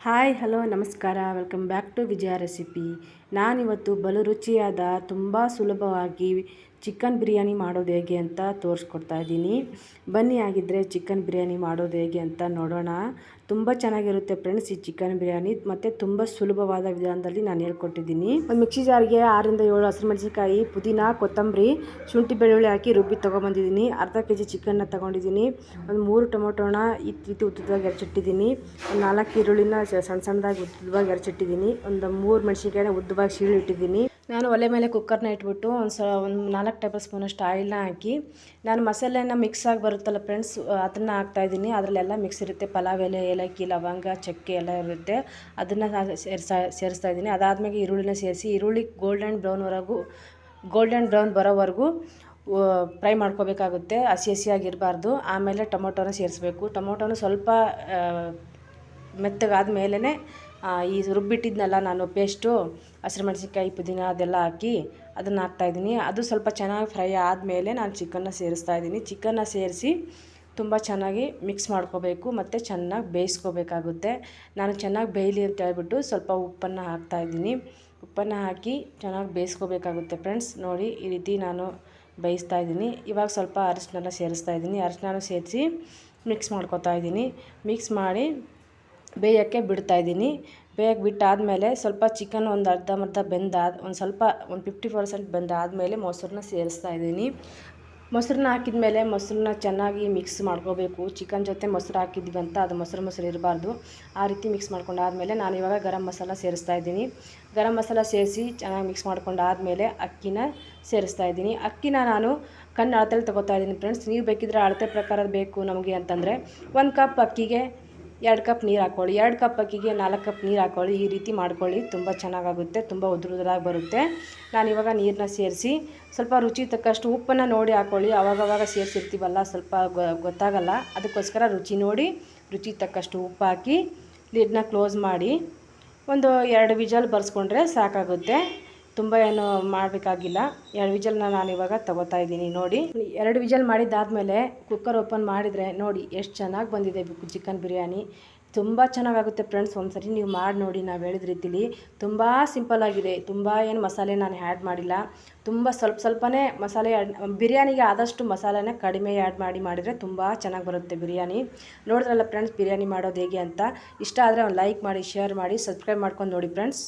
Hi hello ನಮಸ್ಕಾರ, welcome back to Vijaya recipe. ನಾನಿವತ್ತು ಬಲು ರುಚಿಯಾದ ತುಂಬ ಸುಲಭವಾಗಿ ಚಿಕನ್ ಬಿರಿಯಾನಿ ಮಾಡೋದು ಹೇಗೆ ಅಂತ ತೋರಿಸ್ಕೊಡ್ತಾ ಇದ್ದೀನಿ. ಬನ್ನಿ ಆಗಿದ್ದರೆ ಚಿಕನ್ ಬಿರಿಯಾನಿ ಮಾಡೋದು ಹೇಗೆ ಅಂತ ನೋಡೋಣ. ತುಂಬ ಚೆನ್ನಾಗಿರುತ್ತೆ ಫ್ರೆಂಡ್ಸ್ ಈ ಚಿಕನ್ ಬಿರಿಯಾನಿ, ಮತ್ತು ತುಂಬ ಸುಲಭವಾದ ವಿಧಾನದಲ್ಲಿ ನಾನು ಹೇಳ್ಕೊಟ್ಟಿದ್ದೀನಿ. ಒಂದು ಮಿಕ್ಸಿ ಜಾರ್ಗೆ 6ರಿಂದ 7 ಹಸಿರುಮೆಣಸಿನಕಾಯಿ, ಪುದೀನ, ಕೊತ್ತಂಬರಿ, ಶುಂಠಿ ಬೆಳ್ಳುಳ್ಳಿ ಹಾಕಿ ರುಬ್ಬಿ ತೊಗೊಂಬಂದಿದ್ದೀನಿ. ಅರ್ಧ kg ಚಿಕನ್ನ ತೊಗೊಂಡಿದ್ದೀನಿ. ಒಂದು 3 ಟೊಮೊಟೊನ ಈ ರೀತಿ ಉದ್ದವಾಗಿ ಹೆಚ್ಚಿಟ್ಟಿದ್ದೀನಿ. ಒಂದು 4 ಈರುಳ್ಳಿನ ಸಣ್ಣ ಸಣ್ಣದಾಗಿ ಉದ್ದವಾಗಿ ಹೆಚ್ಚಿಟ್ಟಿದ್ದೀನಿ. ಒಂದು 3 ಮೆಣಸಿನ್ಕಾಯಿನ ಉದ್ದವಾಗಿ ಸೀಳಿಟ್ಟಿದ್ದೀನಿ. ನಾನು ಒಲೆ ಮೇಲೆ ಕುಕ್ಕರ್ನ ಇಟ್ಬಿಟ್ಟು ಒಂದು 4 ಟೇಬಲ್ ಸ್ಪೂನಷ್ಟು ಆಯಿಲ್ನ ಹಾಕಿ, ನಾನು ಮಸಾಲೆನ ಮಿಕ್ಸ್ ಆಗಿ ಬರುತ್ತಲ್ಲ ಫ್ರೆಂಡ್ಸ್, ಅದನ್ನು ಹಾಕ್ತಾಯಿದ್ದೀನಿ. ಅದರಲ್ಲೆಲ್ಲ ಮಿಕ್ಸ್ ಇರುತ್ತೆ, ಪಲಾವ್ ಎಲೆ, ಏಲಕ್ಕಿ, ಲವಂಗ, ಚಕ್ಕೆ ಎಲ್ಲ ಇರುತ್ತೆ. ಅದನ್ನು ಸೇರಿಸ್ತಾ ಇದ್ದೀನಿ. ಅದಾದಮೇಲೆ ಈರುಳ್ಳಿನ ಸೇರಿಸಿ, ಈರುಳ್ಳಿ ಗೋಲ್ಡನ್ ಬ್ರೌನ್ ಬರೋವರೆಗೂ ಫ್ರೈ ಮಾಡ್ಕೋಬೇಕಾಗುತ್ತೆ, ಹಸಿ ಹಸಿಯಾಗಿರಬಾರ್ದು. ಆಮೇಲೆ ಟೊಮೊಟೊನ ಸೇರಿಸ್ಬೇಕು. ಟೊಮೊಟೊನ ಸ್ವಲ್ಪ ಮೆತ್ತಗಾದ ಮೇಲೇ ಈ ರುಬ್ಬಿಟ್ಟಿದ್ನಲ್ಲ ನಾನು ಪೇಸ್ಟು, ಹಸಿರು ಮೆಣಸಿನ್ಕಾಯಿ, ಪುದೀನ ಅದೆಲ್ಲ ಹಾಕಿ ಅದನ್ನು ಹಾಕ್ತಾಯಿದ್ದೀನಿ. ಅದು ಸ್ವಲ್ಪ ಚೆನ್ನಾಗಿ ಫ್ರೈ ಆದಮೇಲೆ ನಾನು ಚಿಕನ್ನ ಸೇರಿಸ್ತಾಯಿದ್ದೀನಿ. ಚಿಕನ್ನ ಸೇರಿಸಿ ತುಂಬ ಚೆನ್ನಾಗಿ ಮಿಕ್ಸ್ ಮಾಡ್ಕೋಬೇಕು ಮತ್ತು ಚೆನ್ನಾಗಿ ಬೇಯಿಸ್ಕೋಬೇಕಾಗುತ್ತೆ. ನಾನು ಚೆನ್ನಾಗಿ ಬೇಯಲಿ ಅಂತ ಹೇಳ್ಬಿಟ್ಟು ಸ್ವಲ್ಪ ಉಪ್ಪನ್ನು ಹಾಕ್ತಾಯಿದ್ದೀನಿ. ಉಪ್ಪನ್ನು ಹಾಕಿ ಚೆನ್ನಾಗಿ ಬೇಯಿಸ್ಕೋಬೇಕಾಗುತ್ತೆ ಫ್ರೆಂಡ್ಸ್. ನೋಡಿ, ಈ ರೀತಿ ನಾನು ಬೇಯಿಸ್ತಾಯಿದ್ದೀನಿ. ಇವಾಗ ಸ್ವಲ್ಪ ಅರಿಶಿನ ಸೇರಿಸ್ತಾಯಿದ್ದೀನಿ. ಅರಿಶಿನ ಸೇರಿಸಿ ಮಿಕ್ಸ್ ಮಾಡ್ಕೊತಾ ಇದ್ದೀನಿ. ಮಿಕ್ಸ್ ಮಾಡಿ ಬೇಯೋಕ್ಕೆ ಬಿಡ್ತಾಯಿದ್ದೀನಿ. ಬೇಯಕ್ಕೆ ಬಿಟ್ಟಾದಮೇಲೆ ಸ್ವಲ್ಪ ಚಿಕನ್ ಒಂದು ಅರ್ಧಂಬರ್ಧ ಒಂದು 50% ಬೆಂದಾದಮೇಲೆ ಮೊಸರನ್ನ ಸೇರಿಸ್ತಾಯಿದ್ದೀನಿ. ಮೊಸರನ್ನ ಹಾಕಿದ್ಮೇಲೆ ಮೊಸರನ್ನ ಚೆನ್ನಾಗಿ ಮಿಕ್ಸ್ ಮಾಡ್ಕೋಬೇಕು. ಚಿಕನ್ ಜೊತೆ ಮೊಸರು ಹಾಕಿದ್ವಿ ಅಂತ ಅದು ಮೊಸರು ಇರಬಾರ್ದು. ಆ ರೀತಿ ಮಿಕ್ಸ್ ಮಾಡ್ಕೊಂಡಾದಮೇಲೆ ನಾನು ಇವಾಗ ಗರಂ ಮಸಾಲ ಸೇರಿಸ್ತಾಯಿದ್ದೀನಿ. ಗರಂ ಮಸಾಲ ಸೇರಿಸಿ ಚೆನ್ನಾಗಿ ಮಿಕ್ಸ್ ಮಾಡ್ಕೊಂಡಾದಮೇಲೆ ಅಕ್ಕಿನ ಸೇರಿಸ್ತಾಯಿದ್ದೀನಿ. ಅಕ್ಕಿನ ನಾನು ಕಣ್ಣು ಅಳತೆಯಲ್ಲಿ ತೊಗೋತಾ ಇದ್ದೀನಿ ಫ್ರೆಂಡ್ಸ್. ನೀವು ಬೇಕಿದ್ರೆ ಅಳತೆ ಪ್ರಕಾರ ಬೇಕು ನಮಗೆ ಅಂತಂದರೆ 1 ಕಪ್ ಅಕ್ಕಿಗೆ 2 ಕಪ್ ನೀರು ಹಾಕ್ಕೊಳ್ಳಿ, 2 ಕಪ್ ಅಕ್ಕಿಗೆ 4 ಕಪ್ ನೀರು ಹಾಕ್ಕೊಳ್ಳಿ. ಈ ರೀತಿ ಮಾಡ್ಕೊಳ್ಳಿ, ತುಂಬ ಚೆನ್ನಾಗಾಗುತ್ತೆ, ತುಂಬ ಉದುರಾಗಿ ಬರುತ್ತೆ. ನಾನಿವಾಗ ನೀರನ್ನ ಸೇರಿಸಿ ಸ್ವಲ್ಪ ರುಚಿ ತಕ್ಕಷ್ಟು ಉಪ್ಪನ್ನು ನೋಡಿ ಹಾಕ್ಕೊಳ್ಳಿ. ಆವಾಗವಾಗ ಸೇರಿಸಿರ್ತೀವಲ್ಲ, ಸ್ವಲ್ಪ ಗೊತ್ತಾಗಲ್ಲ, ಅದಕ್ಕೋಸ್ಕರ ರುಚಿ ನೋಡಿ ರುಚಿ ತಕ್ಕಷ್ಟು ಉಪ್ಪು ಹಾಕಿ ಲಿಡ್ನ ಕ್ಲೋಸ್ ಮಾಡಿ ಒಂದು 2 ವಿಜಲ್ ಬರ್ಸ್ಕೊಂಡ್ರೆ ಸಾಕಾಗುತ್ತೆ. ತುಂಬ ಏನು ಮಾಡಬೇಕಾಗಿಲ್ಲ. 2 ವಿಜಲ್ನ ನಾನಿವಾಗ ತೊಗೋತಾ ಇದ್ದೀನಿ. ನೋಡಿ, 2 ವಿಜಲ್ ಮಾಡಿದ್ದಾದಮೇಲೆ ಕುಕ್ಕರ್ ಓಪನ್ ಮಾಡಿದರೆ ನೋಡಿ ಎಷ್ಟು ಚೆನ್ನಾಗಿ ಬಂದಿದೆ ಚಿಕನ್ ಬಿರಿಯಾನಿ. ತುಂಬ ಚೆನ್ನಾಗಾಗುತ್ತೆ ಫ್ರೆಂಡ್ಸ್. ಒಂದ್ಸರಿ ನೀವು ಮಾಡಿ ನೋಡಿ. ನಾವು ಹೇಳಿದ ರೀತಿಲಿ ತುಂಬ ಸಿಂಪಲ್ಲಾಗಿದೆ. ತುಂಬ ಏನು ಮಸಾಲೆ ನಾನು ಆ್ಯಡ್ ಮಾಡಿಲ್ಲ. ತುಂಬ ಸ್ವಲ್ಪನೇ ಮಸಾಲೆ ಬಿರಿಯಾನಿಗೆ ಆದಷ್ಟು ಮಸಾಲೆನ ಕಡಿಮೆ ಆ್ಯಡ್ ಮಾಡಿದರೆ ತುಂಬ ಚೆನ್ನಾಗಿ ಬರುತ್ತೆ ಬಿರಿಯಾನಿ. ನೋಡಿದ್ರಲ್ಲ ಫ್ರೆಂಡ್ಸ್ ಬಿರಿಯಾನಿ ಮಾಡೋದು ಹೇಗೆ ಅಂತ. ಇಷ್ಟ ಆದರೆ ಒಂದು ಲೈಕ್ ಮಾಡಿ, ಶೇರ್ ಮಾಡಿ, ಸಬ್ಸ್ಕ್ರೈಬ್ ಮಾಡ್ಕೊಂಡು ನೋಡಿ ಫ್ರೆಂಡ್ಸ್.